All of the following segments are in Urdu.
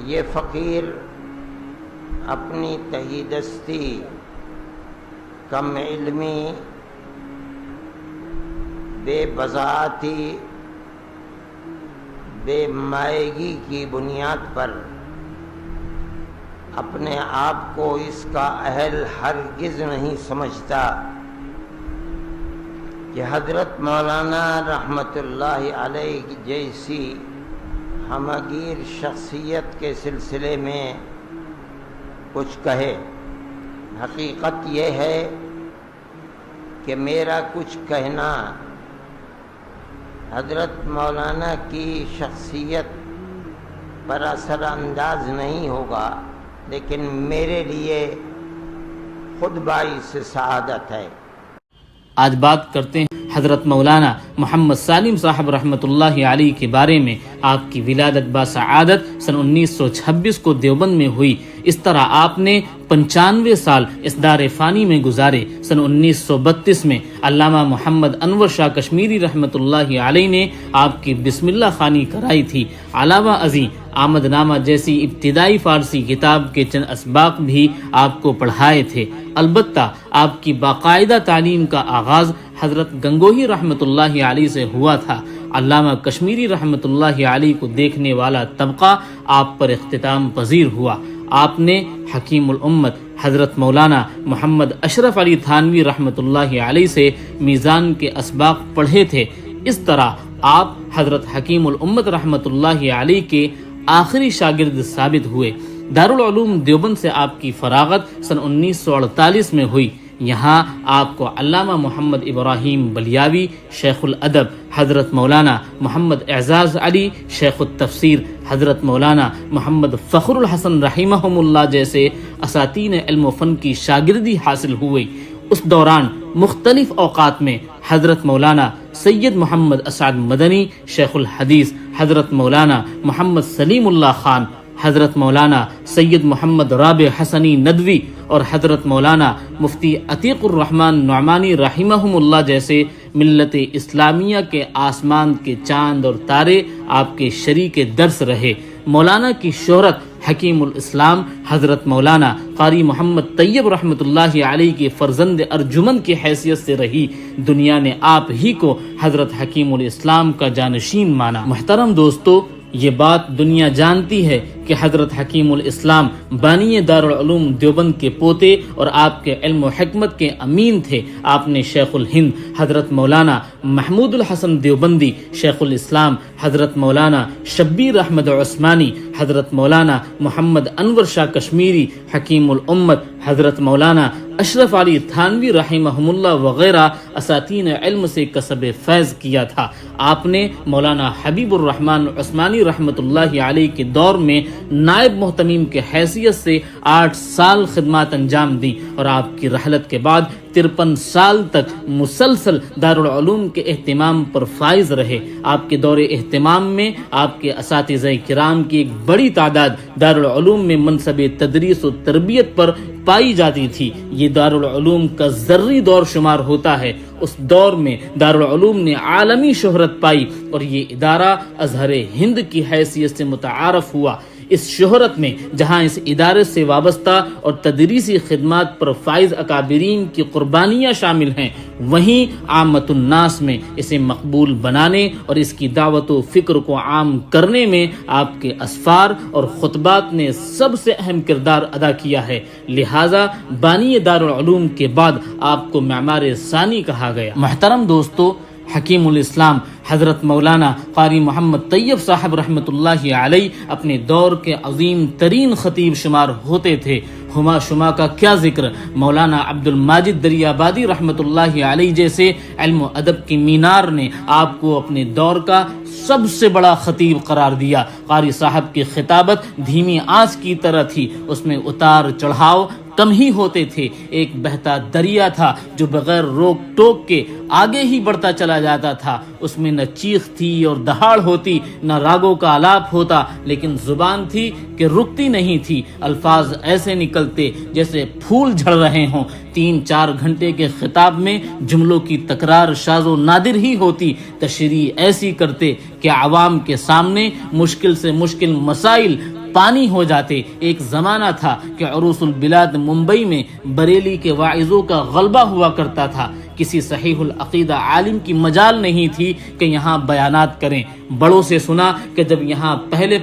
یہ فقیر اپنی تہی دستی، کم علمی، بے بضاعتی، بے مائگی کی بنیاد پر اپنے آپ کو اس کا اہل ہرگز نہیں سمجھتا کہ حضرت مولانا رحمت اللہ علیہ جیسی ہمگیر شخصیت کے سلسلے میں کچھ کہے۔ حقیقت یہ ہے کہ میرا کچھ کہنا حضرت مولانا کی شخصیت پر اثر انداز نہیں ہوگا، لیکن میرے لیے خود باعث سعادت ہے۔ آج بات کرتے ہیں حضرت مولانا محمد سالم صاحب رحمۃ اللہ علیہ کے بارے میں۔ آپ کی ولادت باسعادت سن 1926 کو دیوبند میں ہوئی۔ اس طرح آپ نے 95 سال اس دار فانی میں گزارے۔ سن 1932 میں علامہ محمد انور شاہ کشمیری رحمۃ اللہ علیہ نے آپ کی بسم اللہ خوانی کرائی تھی۔ علاوہ ازیں آمد نامہ جیسی ابتدائی فارسی کتاب کے چند اسباق بھی آپ کو پڑھائے تھے۔ البتہ آپ کی باقاعدہ تعلیم کا آغاز حضرت گنگوہی رحمۃ اللہ علیہ سے ہوا تھا۔ علامہ کشمیری رحمۃ اللہ علیہ کو دیکھنے والا طبقہ آپ پر اختتام پذیر ہوا۔ آپ نے حکیم الامت حضرت مولانا محمد اشرف علی تھانوی رحمۃ اللہ علیہ سے میزان کے اسباق پڑھے تھے۔ اس طرح آپ حضرت حکیم الامت رحمۃ اللہ علیہ کے آخری شاگرد ثابت ہوئے۔ دارالعلوم دیوبند سے آپ کی فراغت سن 1948 میں ہوئی۔ یہاں آپ کو علامہ محمد ابراہیم بلیاوی شیخ الادب، حضرت مولانا محمد اعزاز علی شیخ التفسیر، حضرت مولانا محمد فخر الحسن رحمہم اللہ جیسے اساتین علم و فن کی شاگردی حاصل ہوئی۔ اس دوران مختلف اوقات میں حضرت مولانا سید محمد اسعد مدنی شیخ الحدیث، حضرت مولانا محمد سلیم اللہ خان، حضرت مولانا سید محمد رابع حسنی ندوی اور حضرت مولانا مفتی عتیق الرحمن نعمانی رحمہم اللہ جیسے ملت اسلامیہ کے آسمان کے چاند اور تارے آپ کے شریک درس رہے۔ مولانا کی شہرت حکیم الاسلام حضرت مولانا قاری محمد طیب رحمۃ اللہ علیہ کے فرزند ارجمند کی حیثیت سے رہی۔ دنیا نے آپ ہی کو حضرت حکیم الاسلام کا جانشین مانا۔ محترم دوستو، یہ بات دنیا جانتی ہے کہ حضرت حکیم الاسلام بانی دارالعلوم دیوبند کے پوتے اور آپ کے علم و حکمت کے امین تھے۔ آپ نے شیخ الہند حضرت مولانا محمود الحسن دیوبندی، شیخ الاسلام حضرت مولانا شبیر احمد عثمانی، حضرت مولانا محمد انور شاہ کشمیری، حکیم الامت حضرت مولانا اشرف علی تھانوی رحمہم اللہ وغیرہ اساتین علم سے کسب فیض کیا تھا۔ آپ نے مولانا حبیب الرحمن عثمانی رحمۃ اللہ علیہ کے دور میں نائب محتمیم کے حیثیت سے 8 سال خدمات انجام دی اور آپ کی رحلت کے بعد 53 سال تک مسلسل دارالعلوم کے اہتمام پر فائز رہے۔ آپ کے دور اہتمام میں آپ کے اساتذہ کرام کی ایک بڑی تعداد دارالعلوم میں منصب تدریس و تربیت پر پائی جاتی تھی۔ یہ دارالعلوم کا ذری دور شمار ہوتا ہے۔ اس دور میں دارالعلوم نے عالمی شہرت پائی اور یہ ادارہ ازہر ہند کی حیثیت سے متعارف ہوا۔ اس شہرت میں جہاں اس ادارے سے وابستہ اور تدریسی خدمات پر فائز اکابرین کی قربانیاں شامل ہیں، وہیں عامت الناس میں اسے مقبول بنانے اور اس کی دعوت و فکر کو عام کرنے میں آپ کے اسفار اور خطبات نے سب سے اہم کردار ادا کیا ہے۔ لہذا بانی دارالعلوم کے بعد آپ کو معمار ثانی کہا گیا۔ محترم دوستو، حکیم الاسلام حضرت مولانا قاری محمد طیب صاحب رحمۃ اللہ علیہ اپنے دور کے عظیم ترین خطیب شمار ہوتے تھے۔ ہما شما کا کیا ذکر، مولانا عبد الماجد دریابادی رحمۃ اللہ علیہ جیسے علم و ادب کی مینار نے آپ کو اپنے دور کا سب سے بڑا خطیب قرار دیا۔ قاری صاحب کی خطابت دھیمی آنچ کی طرح تھی، اس میں اتار چڑھاؤ کم ہی ہوتے تھے۔ ایک بہتا دریا تھا جو بغیر روک ٹوک کے آگے ہی بڑھتا چلا جاتا تھا۔ اس میں نہ چیخ تھی اور دہاڑ ہوتی، نہ راگوں کا آلاپ ہوتا، لیکن زبان تھی کہ رکتی نہیں تھی۔ الفاظ ایسے نکلتے جیسے پھول جھڑ رہے ہوں۔ 3-4 گھنٹے کے خطاب میں جملوں کی تکرار شاذ و نادر ہی ہوتی۔ تشریح ایسی کرتے کہ عوام کے سامنے مشکل سے مشکل مسائل پانی ہو جاتے۔ ایک زمانہ تھا کہ عروس البلاد ممبئی میں بریلی کے واعظوں کا غلبہ ہوا کرتا تھا۔ کسی صحیح العقیدہ عالم کی مجال نہیں تھی کہ یہاں بیانات کریں۔ بڑوں سے سنا کہ جب یہاں پہلے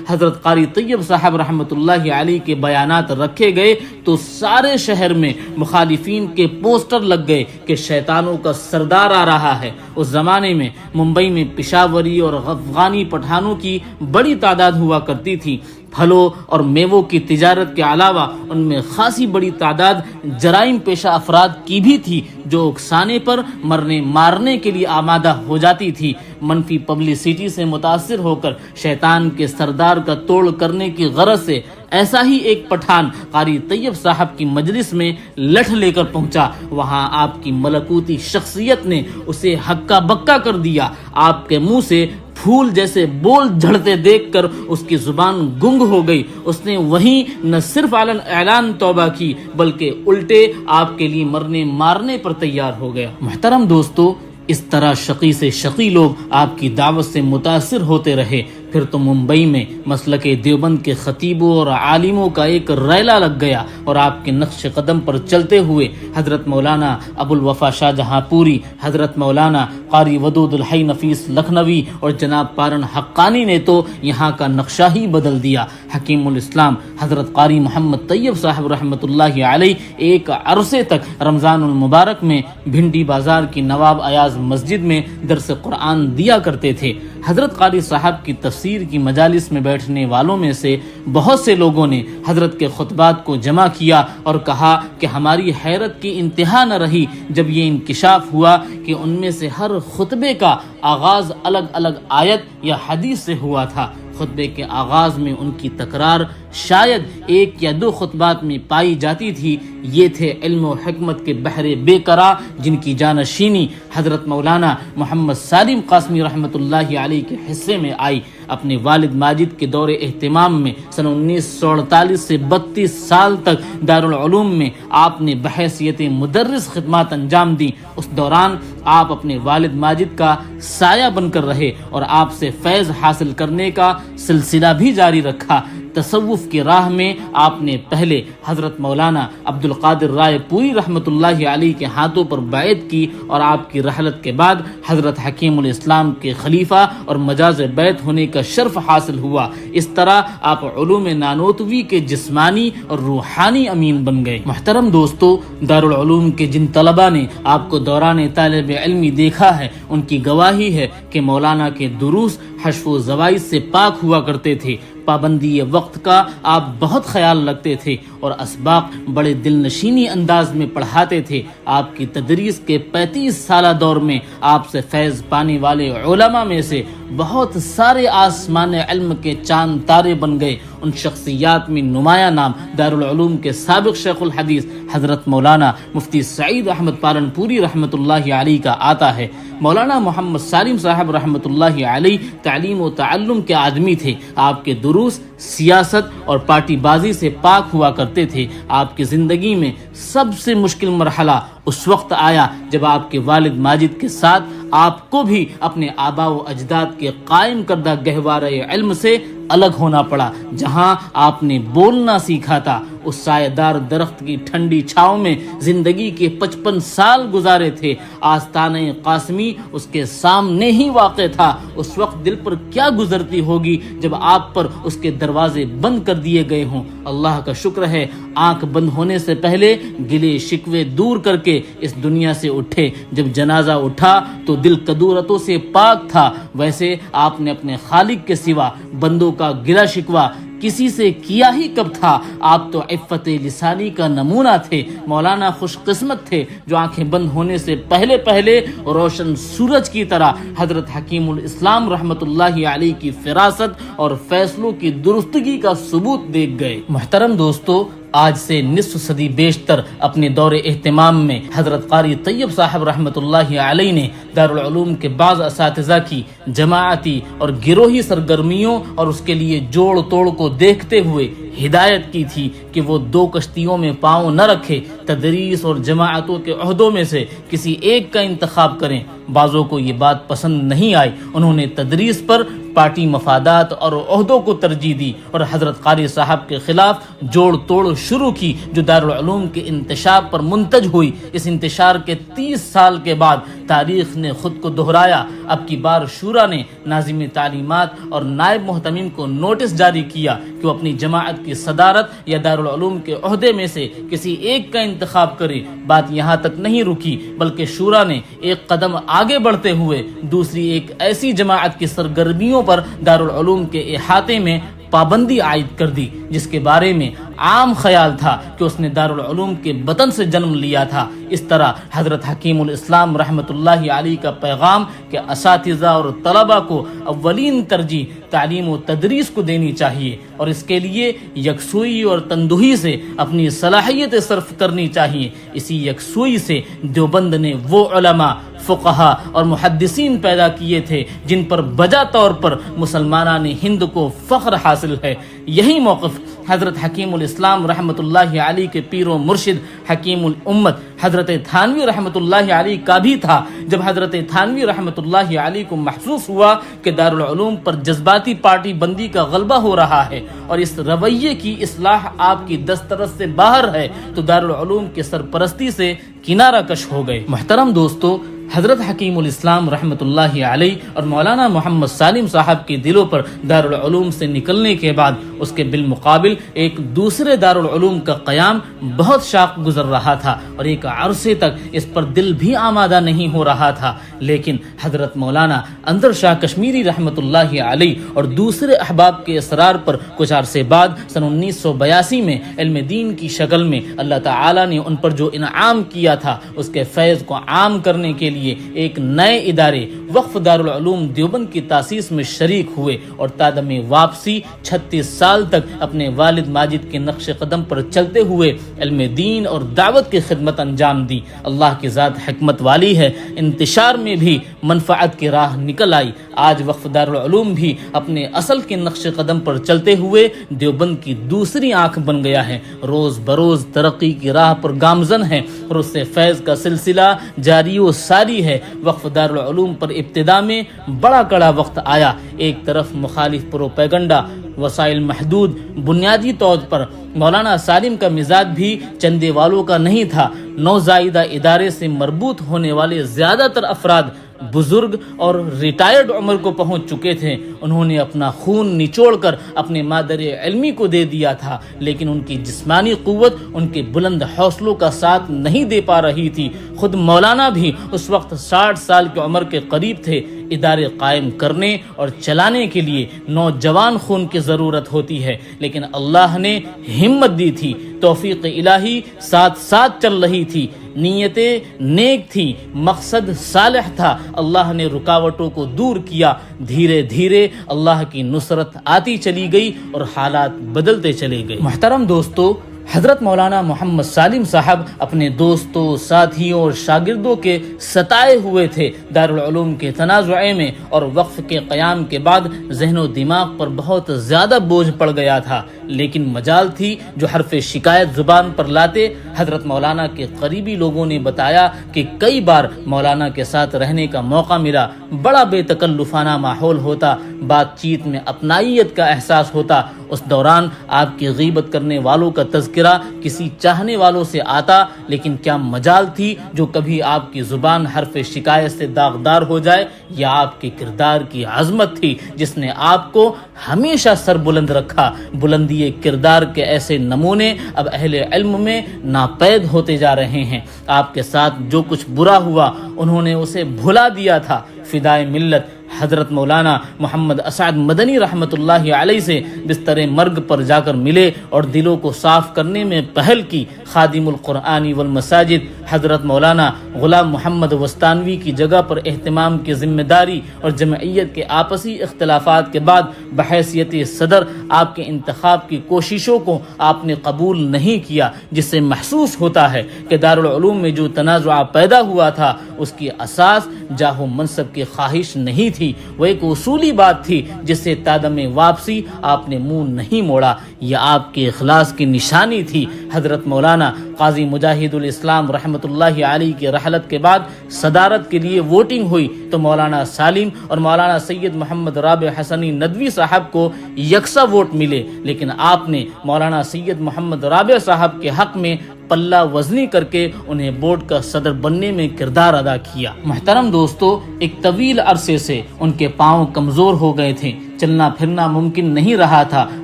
حضرت قاری طیب صاحب رحمۃ اللہ علیہ کے بیانات رکھے گئے تو سارے شہر میں مخالفین کے پوسٹر لگ گئے کہ شیطانوں کا سردار آ رہا ہے۔ اس زمانے میں ممبئی میں پشاوری اور افغانی پٹھانوں کی بڑی تعداد ہوا کرتی تھی۔ پھلوں اور میووں کی تجارت کے علاوہ ان میں خاصی بڑی تعداد جرائم پیشہ افراد کی بھی تھی جو اکسانے پر مرنے مارنے کے لیے آمادہ ہو جاتی تھی۔ منفی پبلسٹی سے متاثر ہو کر شیطان کے سردار کا توڑ کرنے کی غرض سے ایسا ہی ایک پٹھان قاری طیب صاحب کی مجلس میں لٹھ لے کر پہنچا۔ وہاں آپ کی ملکوتی شخصیت نے اسے ہکا بکا کر دیا۔ آپ کے منہ سے پھول جیسے بول جھڑتے دیکھ کر اس کی زبان گنگ ہو گئی۔ اس نے وہیں نہ صرف اعلان توبہ کی بلکہ الٹے آپ کے لیے مرنے مارنے پر تیار ہو گیا۔ محترم دوستو، اس طرح شقی سے شقی لوگ آپ کی دعوت سے متاثر ہوتے رہے۔ پھر تو ممبئی میں مسلک دیوبند کے خطیبوں اور عالموں کا ایک ریلا لگ گیا اور آپ کے نقش قدم پر چلتے ہوئے حضرت مولانا ابو الوفا شاہ جہاں پوری، حضرت مولانا قاری ودود الحی نفیس لکھنوی اور جناب پارن حقانی نے تو یہاں کا نقشہ ہی بدل دیا۔ حکیم الاسلام حضرت قاری محمد طیب صاحب رحمۃ اللہ علیہ ایک عرصے تک رمضان المبارک میں بھنڈی بازار کی نواب ایاز مسجد میں درس قرآن دیا کرتے تھے۔ حضرت قاری صاحب کی تفسیر کی مجالس میں بیٹھنے والوں میں سے بہت سے لوگوں نے حضرت کے خطبات کو جمع کیا اور کہا کہ ہماری حیرت کی انتہا نہ رہی جب یہ انکشاف ہوا کہ ان میں سے ہر خطبے کا آغاز الگ الگ آیت یا حدیث سے ہوا تھا۔ خطبے کے آغاز میں ان کی تکرار شاید ایک یا دو خطبات میں پائی جاتی تھی۔ یہ تھے علم و حکمت کے بحر بے قرار جن کی جانشینی حضرت مولانا محمد سالم قاسمی رحمۃ اللہ علیہ کے حصے میں آئی۔ اپنے والد ماجد کے دور اہتمام میں سن 1948 سے 32 سال تک دارالعلوم میں آپ نے بحیثیت مدرس خدمات انجام دی۔ اس دوران آپ اپنے والد ماجد کا سایہ بن کر رہے اور آپ سے فیض حاصل کرنے کا سلسلہ بھی جاری رکھا۔ تصوف کی راہ میں آپ نے پہلے حضرت مولانا عبد القادر رائے پوری رحمۃ اللہ علیہ کے ہاتھوں پر بیعت کی اور آپ کی رحلت کے بعد حضرت حکیم الاسلام کے خلیفہ اور مجاز بیعت ہونے کا شرف حاصل ہوا۔ اس طرح آپ علوم نانوتوی کے جسمانی اور روحانی امین بن گئے۔ محترم دوستو، دارالعلوم کے جن طلباء نے آپ کو دوران طالب علمی دیکھا ہے ان کی گواہی ہے کہ مولانا کے دروس حشو و زوائد سے پاک ہوا کرتے تھے۔ پابندی وقت کا آپ بہت خیال رکھتے تھے اور اسباق بڑے دل نشینی انداز میں پڑھاتے تھے۔ آپ کی تدریس کے 35 سالہ دور میں آپ سے فیض پانے والے علماء میں سے بہت سارے آسمان علم کے چاند تارے بن گئے۔ ان شخصیات میں نمایاں نام دارالعلوم کے سابق شیخ الحدیث حضرت مولانا مفتی سعید احمد پالن پوری رحمۃ اللہ علیہ کا آتا ہے۔ مولانا محمد سالم صاحب رحمۃ اللہ علیہ تعلیم و تعلم کے آدمی تھے۔ آپ کے دروس سیاست اور پارٹی بازی سے پاک ہوا کرتے تھے۔ آپ کی زندگی میں سب سے مشکل مرحلہ اس وقت آیا جب آپ کے والد ماجد کے ساتھ آپ کو بھی اپنے آباء و اجداد کے قائم کردہ گہوارے علم سے الگ ہونا پڑا۔ جہاں آپ نے بولنا سیکھا تھا اس سایہ دار درخت کی ٹھنڈی چھاؤں میں زندگی کے 55 سال گزارے تھے۔ آستانہ قاسمی اس کے سامنے ہی واقع تھا۔ اس وقت دل پر کیا گزرتی ہوگی جب آپ پر اس کے دروازے بند کر دیے گئے ہوں۔ اللہ کا شکر ہے آنکھ بند ہونے سے پہلے گلے شکوے دور کر کے اس دنیا سے اٹھے۔ جب جنازہ اٹھا تو دل کدورتوں سے پاک تھا۔ ویسے آپ نے اپنے خالق کے سوا بندوں کا گلہ شکوہ کسی سے کیا ہی کب تھا؟ آپ تو عفت لسانی کا نمونہ تھے۔ مولانا خوش قسمت تھے جو آنکھیں بند ہونے سے پہلے روشن سورج کی طرح حضرت حکیم الاسلام رحمت اللہ علیہ کی فراست اور فیصلوں کی درستگی کا ثبوت دیکھ گئے۔ محترم دوستو، آج سے نصف صدی بیشتر اپنے دور اہتمام میں حضرت قاری طیب صاحب رحمت اللہ علیہ نے دارالعلوم کے بعض اساتذہ کی جماعتی اور گروہی سرگرمیوں اور اس کے لیے جوڑ توڑ کو دیکھتے ہوئے ہدایت کی تھی کہ وہ 2 کشتیوں میں پاؤں نہ رکھے، تدریس اور جماعتوں کے عہدوں میں سے کسی ایک کا انتخاب کریں۔ بعضوں کو یہ بات پسند نہیں آئی، انہوں نے تدریس پر پارٹی مفادات اور عہدوں کو ترجیح دی اور حضرت قاری صاحب کے خلاف جوڑ توڑ شروع کی جو دارالعلوم کے انتشار پر منتج ہوئی۔ اس انتشار کے 30 سال کے بعد تاریخ نے خود کو دہرایا۔ اب کی بار شورا نے ناظم تعلیمات اور نائب محتمم کو نوٹس جاری کیا کہ وہ اپنی جماعت کی صدارت یا دارالعلوم کے عہدے میں سے کسی ایک کا انتخاب کرے۔ بات یہاں تک نہیں رکی بلکہ شورا نے ایک قدم آگے بڑھتے ہوئے دوسری ایک ایسی جماعت کی سرگرمیوں پر دارالعلوم کے احاطے میں پابندی عائد کر دی جس کے بارے میں عام خیال تھا کہ اس نے دارالعلوم کے بطن سے جنم لیا تھا۔ اس طرح حضرت حکیم الاسلام رحمۃ اللہ علیہ کا پیغام کہ اساتذہ اور طلبہ کو اولین ترجیح تعلیم و تدریس کو دینی چاہیے اور اس کے لیے یکسوئی اور تندہی سے اپنی صلاحیت صرف کرنی چاہیے۔ اسی یکسوئی سے دیوبند نے وہ علماء، فقہا اور محدثین پیدا کیے تھے جن پر بجا طور پر مسلمانان ہند کو فخر حاصل ہے۔ یہی موقف حضرت حکیم الاسلام رحمۃ اللہ علیہ کے پیر و مرشد حکیم الامت حضرت تھانوی رحمۃ اللہ علیہ کا بھی تھا۔ جب حضرت تھانوی رحمۃ اللہ علیہ کو محسوس ہوا کہ دارالعلوم پر جذباتی پارٹی بندی کا غلبہ ہو رہا ہے اور اس رویے کی اصلاح آپ کی دسترس سے باہر ہے تو دارالعلوم کی سرپرستی سے کنارہ کش ہو گئے۔ محترم دوستو، حضرت حکیم الاسلام رحمۃ اللہ علیہ اور مولانا محمد سالم صاحب کے دلوں پر دارالعلوم سے نکلنے کے بعد اس کے بالمقابل ایک دوسرے دارالعلوم کا قیام بہت شاق گزر رہا تھا اور ایک عرصے تک اس پر دل بھی آمادہ نہیں ہو رہا تھا، لیکن حضرت مولانا اندر شاہ کشمیری رحمۃ اللہ علیہ اور دوسرے احباب کے اصرار پر کچھ عرصے بعد سن 1982 میں علم دین کی شکل میں اللہ تعالی نے ان پر جو انعام کیا تھا اس کے فیض کو عام کرنے کے لیے ایک نئے ادارے وقف دارالعلوم دیوبند کی تاسیس میں شریک ہوئے اور تادم واپسی 36 سال تک اپنے والد ماجد کے نقش قدم پر چلتے ہوئے علم دین اور دعوت کی خدمت انجام دی۔ اللہ کی ذات حکمت والی ہے، انتشار میں بھی منفعت کی راہ نکل آئی۔ آج وقف دارالعلوم بھی اپنے اصل کے نقش قدم پر چلتے ہوئے دیوبند کی دوسری آنکھ بن گیا ہے، روز بروز ترقی کی راہ پر گامزن ہے اور اس سے فیض کا سلسلہ جاری و ساری ہے۔ وقف دارالعلوم پر ابتدا میں بڑا کڑا وقت آیا۔ ایک طرف مخالف پروپیگنڈا، وسائل محدود، بنیادی طور پر مولانا سالم کا مزاج بھی چندے والوں کا نہیں تھا۔ نوزائیدہ ادارے سے مربوط ہونے والے زیادہ تر افراد بزرگ اور ریٹائرڈ عمر کو پہنچ چکے تھے۔ انہوں نے اپنا خون نچوڑ کر اپنے مادر علمی کو دے دیا تھا، لیکن ان کی جسمانی قوت ان کے بلند حوصلوں کا ساتھ نہیں دے پا رہی تھی۔ خود مولانا بھی اس وقت 60 سال کی عمر کے قریب تھے۔ ادارے قائم کرنے اور چلانے کے لیے نوجوان خون کی ضرورت ہوتی ہے، لیکن اللہ نے ہمت دی تھی، توفیق الہی ساتھ ساتھ چل رہی تھی، نیتیں نیک تھی، مقصد صالح تھا۔ اللہ نے رکاوٹوں کو دور کیا، دھیرے دھیرے اللہ کی نصرت آتی چلی گئی اور حالات بدلتے چلے گئے۔ محترم دوستو، حضرت مولانا محمد سالم صاحب اپنے دوستوں، ساتھیوں اور شاگردوں کے ستائے ہوئے تھے۔ دارالعلوم کے تنازعے میں اور وقف کے قیام کے بعد ذہن و دماغ پر بہت زیادہ بوجھ پڑ گیا تھا، لیکن مجال تھی جو حرف شکایت زبان پر لاتے۔ حضرت مولانا کے قریبی لوگوں نے بتایا کہ کئی بار مولانا کے ساتھ رہنے کا موقع ملا، بڑا بے تکلفانہ ماحول ہوتا، بات چیت میں اپنائیت کا احساس ہوتا۔ اس دوران آپ کی غیبت کرنے والوں کا تذکرہ کسی چاہنے والوں سے آتا، لیکن کیا مجال تھی جو کبھی آپ کی زبان حرف شکایت سے داغدار ہو جائے؟ یا آپ کے کردار کی عظمت تھی جس نے آپ کو ہمیشہ سر بلند رکھا؟ بلندی کردار کے ایسے نمونے اب اہل علم میں ناپید ہوتے جا رہے ہیں۔ آپ کے ساتھ جو کچھ برا ہوا انہوں نے اسے بھلا دیا تھا۔ فدائے ملت حضرت مولانا محمد اسعد مدنی رحمۃ اللہ علیہ سے بستر مرگ پر جا کر ملے اور دلوں کو صاف کرنے میں پہل کی۔ خادم القرآن والمساجد حضرت مولانا غلام محمد وستانوی کی جگہ پر اہتمام کی ذمہ داری اور جمعیت کے آپسی اختلافات کے بعد بحیثیت صدر آپ کے انتخاب کی کوششوں کو آپ نے قبول نہیں کیا، جس سے محسوس ہوتا ہے کہ دارالعلوم میں جو تنازع پیدا ہوا تھا اس کی اساس جاہ و منصب کی خواہش نہیں تھی، وہ ایک اصولی بات تھی جس سے تادم واپسی آپ نے منہ نہیں موڑا۔ یہ آپ کے اخلاص کی نشانی تھی۔ حضرت مولانا قاضی مجاہد الاسلام رحمۃ اللہ علیہ کی رحلت کے بعد صدارت کے لیے ووٹنگ ہوئی تو مولانا سالم اور مولانا سید محمد رابع حسنی ندوی صاحب کو یکساں ووٹ ملے، لیکن آپ نے مولانا سید محمد رابع صاحب کے حق میں پلہ وزنی کر کے انہیں بورڈ کا صدر بننے میں کردار ادا کیا۔ محترم دوستو، ایک طویل عرصے سے ان کے پاؤں کمزور ہو گئے تھے، چلنا پھرنا ممکن نہیں رہا تھا۔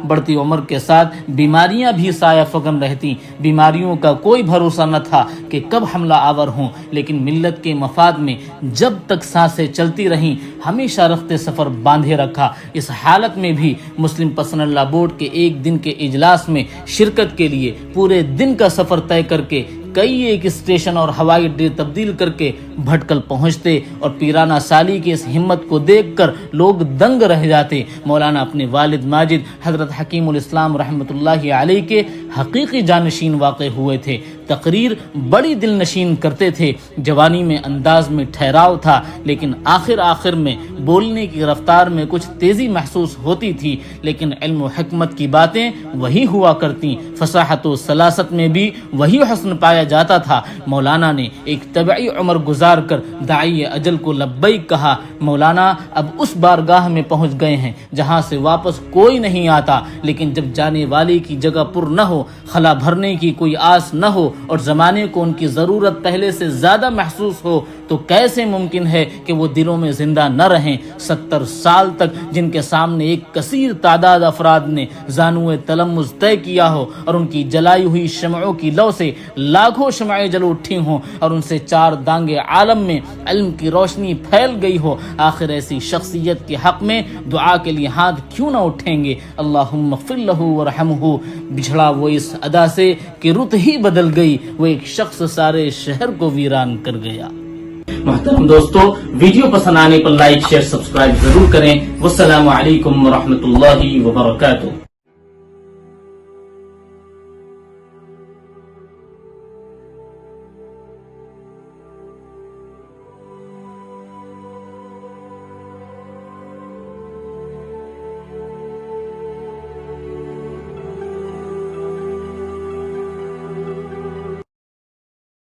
بڑھتی عمر کے ساتھ بیماریاں بھی سایہ فگن رہتی، بیماریوں کا کوئی بھروسہ نہ تھا کہ کب حملہ آور ہوں، لیکن ملت کے مفاد میں جب تک سانسیں چلتی رہیں ہمیشہ رخت سفر باندھے رکھا۔ اس حالت میں بھی مسلم پرسنل لا بورڈ کے ایک دن کے اجلاس میں شرکت کے لیے پورے دن کا سفر طے کر کے کئی ایک اسٹیشن اور ہوائی اڈے تبدیل کر کے بھٹکل پہنچتے اور پیرانہ سالی کی اس ہمت کو دیکھ کر لوگ دنگ رہ جاتے۔ مولانا اپنے والد ماجد حضرت حکیم الاسلام رحمۃ اللہ علیہ کے حقیقی جانشین واقع ہوئے تھے۔ تقریر بڑی دل نشین کرتے تھے، جوانی میں انداز میں ٹھہراؤ تھا، لیکن آخر میں بولنے کی رفتار میں کچھ تیزی محسوس ہوتی تھی، لیکن علم و حکمت کی باتیں وہی ہوا کرتی، فصاحت و سلاست میں بھی وہی حسن پایا جاتا تھا۔ مولانا نے ایک طبعی عمر گزار کر داعی اجل کو لبیک کہا۔ مولانا اب اس بارگاہ میں پہنچ گئے ہیں جہاں سے واپس کوئی نہیں آتا، لیکن جب جانے والے کی جگہ پر نہ ہو، خلا بھرنے کی کوئی آس نہ ہو اور زمانے کو ان کی ضرورت پہلے سے زیادہ محسوس ہو تو کیسے ممکن ہے کہ وہ دلوں میں زندہ نہ رہیں؟ 70 سال تک جن کے سامنے ایک کثیر تعداد افراد نے زانوئے تلمذ طے کیا ہو اور ان کی جلائی ہوئی شمعوں کی لو سے لاکھوں شمعیں جل اٹھی ہوں اور ان سے 4 دانگے عالم میں علم کی روشنی پھیل گئی ہو، آخر ایسی شخصیت کے حق میں دعا کے لیے ہاتھ کیوں نہ اٹھیں گے؟ اللہم اغفر لہ ورحمہ۔ بچھڑا وہ اس ادا سے کہ رت ہی بدل گئی، وہ ایک شخص سارے شہر کو ویران کر گیا۔ محترم دوستو، ویڈیو پسند آنے پر لائک شیئر سبسکرائب ضرور کریں۔ والسلام علیکم ورحمۃ اللہ وبرکاتہ۔